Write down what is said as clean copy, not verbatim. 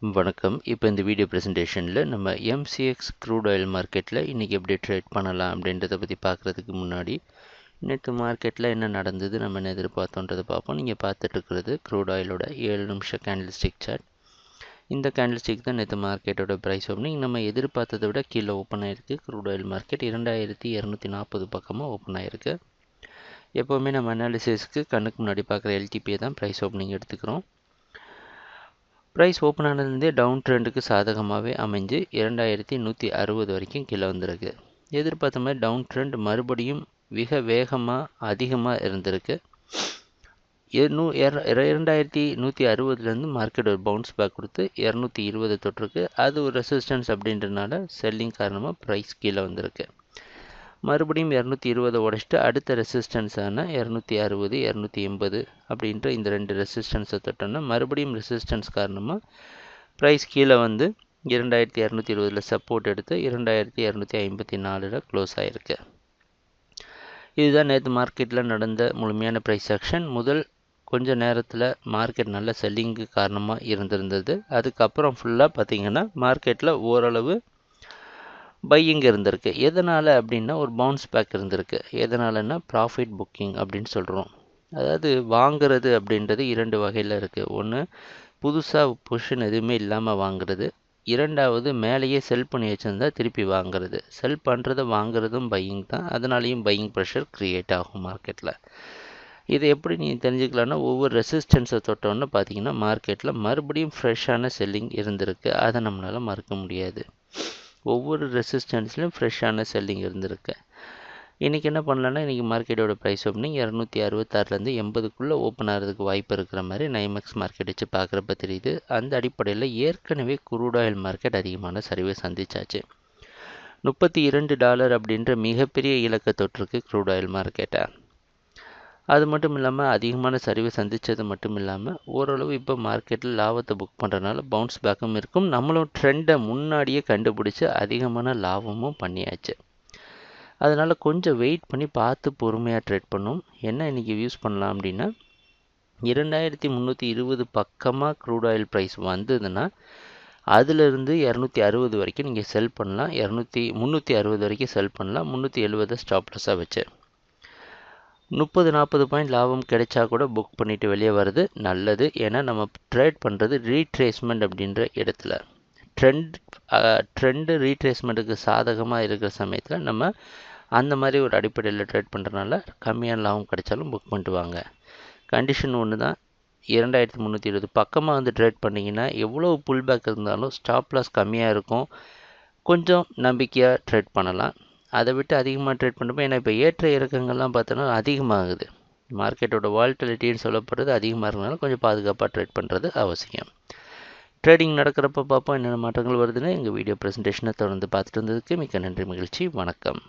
வணக்கம். இப்போ இந்த வீடியோ ப்ரெசன்டேஷனில் நம்ம MCX க்ரூட் ஆயில் மார்க்கெட்டில் இன்றைக்கி எப்படி ட்ரேட் பண்ணலாம் அப்படின்றத பற்றி பார்க்குறதுக்கு முன்னாடி நேற்று மார்க்கெட்டில் என்ன நடந்தது, நம்ம என்ன எதிர்பார்த்தோன்றதை பார்ப்போம். நீங்கள் பார்த்துட்டு இருக்கிறது க்ரூட் ஆயிலோட 7 நிமிஷம் கேண்டில் ஸ்டிக் சார்ட். இந்த கேண்டில் ஸ்டிக் தான் நேற்று மார்க்கெட்டோட ப்ரைஸ் ஓப்பனிங். நம்ம எதிர்பார்த்ததை விட கீழே ஓப்பன் ஆகிருக்கு. க்ரூட் ஆயில் மார்க்கெட் 2240 பக்கமாக ஓப்பன் ஆகிருக்கு. எப்போவுமே நம்ம அனாலிசிஸ்க்கு கண்ணுக்கு முன்னாடி பார்க்குற LTPயை தான் ப்ரைஸ் ஓப்பனிங் எடுத்துக்கிறோம். ப்ரைஸ் ஓப்பன் ஆனதுலேருந்தே டவுன் ட்ரெண்டுக்கு சாதகமாகவே அமைஞ்சு 2160 வரைக்கும் கீழே வந்திருக்கு. எதிர்பார்த்த மாதிரி டவுன் ட்ரெண்ட் மறுபடியும் மிக வேகமாக அதிகமாக இருந்திருக்கு. 2160லேருந்து மார்க்கெட் ஒரு பவுன்ஸ் பேக் கொடுத்து 220 தொட்டிருக்கு. அது ஒரு ரெசிஸ்டன்ஸ் அப்படின்றனால செல்லிங் காரணமாக ப்ரைஸ் கீழே வந்திருக்கு. மறுபடியும் 220 உடைச்சிட்டு அடுத்த ரெசிஸ்டன்ஸான 260 280 அப்படின்ற இந்த ரெண்டு ரெசிஸ்டன்ஸை தொட்டோன்னா மறுபடியும் ரெசிஸ்டன்ஸ் காரணமாக ப்ரைஸ் கீழே வந்து 2220 சப்போர்ட் எடுத்து 2254 க்ளோஸ் ஆகிருக்கு. இதுதான் நேற்று மார்க்கெட்டில் நடந்த முழுமையான ப்ரைஸ் ஆக்ஷன். முதல் கொஞ்ச நேரத்தில் மார்க்கெட் நல்ல செல்லிங்கு காரணமாக இருந்திருந்தது. அதுக்கப்புறம் ஃபுல்லாக பார்த்திங்கன்னா மார்க்கெட்டில் ஓரளவு பையிங் இருந்திருக்கு. எதனால் அப்படின்னா ஒரு பவுன்ஸ் பேக் இருந்திருக்கு. எதனாலன்னா ப்ராஃபிட் புக்கிங் அப்படின்னு சொல்கிறோம். அதாவது வாங்கிறது அப்படின்றது இரண்டு வகையில் இருக்குது. ஒன்று புதுசாக பொசிஷன் எதுவுமே இல்லாமல் வாங்குறது. இரண்டாவது மேலேயே செல் பண்ணி வச்சுருந்தா திருப்பி வாங்குறது. செல் பண்ணுறதை வாங்குறதும் பையிங் தான். அதனாலேயும் பையிங் ப்ரெஷர் க்ரியேட் ஆகும் மார்க்கெட்டில். இதை எப்படி நீங்கள் தெரிஞ்சுக்கலான்னா ஒவ்வொரு ரெசிஸ்டன்ஸை தொட்டோன்னு பார்த்தீங்கன்னா மார்க்கெட்டில் மறுபடியும் ஃப்ரெஷ்ஷான செல்லிங் இருந்திருக்கு. அதை நம்மளால் மறக்க முடியாது. ஒவ்வொரு ரெசிஸ்டன்ஸ்லையும் ஃப்ரெஷ்ஷான செல்லிங் இருந்திருக்கு. இன்றைக்கி என்ன பண்ணலான்னா இன்றைக்கி மார்க்கெட்டோட ப்ரைஸ் ஓப்பனிங் 266லேருந்து 80க்குள்ளே ஓப்பன் ஆகிறதுக்கு வாய்ப்பு இருக்கிற மாதிரி நைமெக்ஸ் மார்க்கெட் வச்சு பார்க்குறப்ப தெரியுது. அந்த அடிப்படையில் ஏற்கனவே க்ரூட் ஆயில் மார்க்கெட் அதிகமான சரிவை சந்திச்சாச்சு. $32 அப்படின்ற மிகப்பெரிய இலக்கை தொற்றுருக்கு க்ரூட் ஆயில் மார்க்கெட்டை. அது மட்டும் இல்லாமல் அதிகமான சரிவை சந்தித்தது மட்டும் இல்லாமல் ஓரளவு இப்போ மார்க்கெட்டில் லாபத்தை புக் பண்ணுறதுனால பவுன்ஸ் பேக்கும் இருக்கும். நம்மளும் ட்ரெண்டை முன்னாடியே கண்டுபிடிச்சி அதிகமான லாபமும் பண்ணியாச்சு. அதனால் கொஞ்சம் வெயிட் பண்ணி பார்த்து பொறுமையாக ட்ரேட் பண்ணும். என்ன இன்றைக்கி யூஸ் பண்ணலாம் அப்படின்னா 2320 பக்கமாக க்ரூட் ஆயில் ப்ரைஸ் வந்ததுன்னா அதிலிருந்து 260 வரைக்கும் நீங்கள் செல் பண்ணலாம். 360 வரைக்கும் செல் பண்ணலாம். 370 ஸ்டாப் லாஸாக வச்சு 30-40 பாயிண்ட் லாபம் கிடைச்சா கூட புக் பண்ணிவிட்டு வெளியே வர்றது நல்லது. ஏன்னா நம்ம ட்ரேட் பண்ணுறது ரீட்ரேஸ்மெண்ட் அப்படின்ற இடத்துல ட்ரெண்டு ரீட்ரேஸ்மெண்ட்டுக்கு சாதகமாக இருக்கிற சமயத்தில் நம்ம அந்த மாதிரி ஒரு அடிப்படையில் ட்ரேட் பண்ணுறதுனால கம்மியான லாபம் கிடைச்சாலும் புக் பண்ணிட்டு வாங்க. கண்டிஷன் ஒன்று தான். 2320 பக்கமாக வந்து ட்ரேட் பண்ணிங்கன்னா எவ்வளோ புல் பேக் இருந்தாலும் ஸ்டாப் லாஸ் கம்மியாக இருக்கும். கொஞ்சம் நம்பிக்கையாக ட்ரேட் பண்ணலாம். அதை விட்டு அதிகமாக ட்ரேட் பண்ணுறப்போ ஏன்னா இப்போ ஏற்ற இறக்கங்கள்லாம் பார்த்தோன்னா அதிகமாகுது. மார்க்கெட்டோட வால்டிலிட்டின்னு சொல்லப்படுறது அதிகமாக இருக்கிறதுனால கொஞ்சம் பாதுகாப்பாக ட்ரேட் பண்ணுறது அவசியம். ட்ரேடிங் நடக்கிறப்ப பார்ப்போம் என்னென்ன மாற்றங்கள் வருதுன்னு. எங்கள் வீடியோ ப்ரெசன்டேஷனை தொடர்ந்து பார்த்துட்டு வந்ததுக்கு மிக்க நன்றி, மகிழ்ச்சி, வணக்கம்.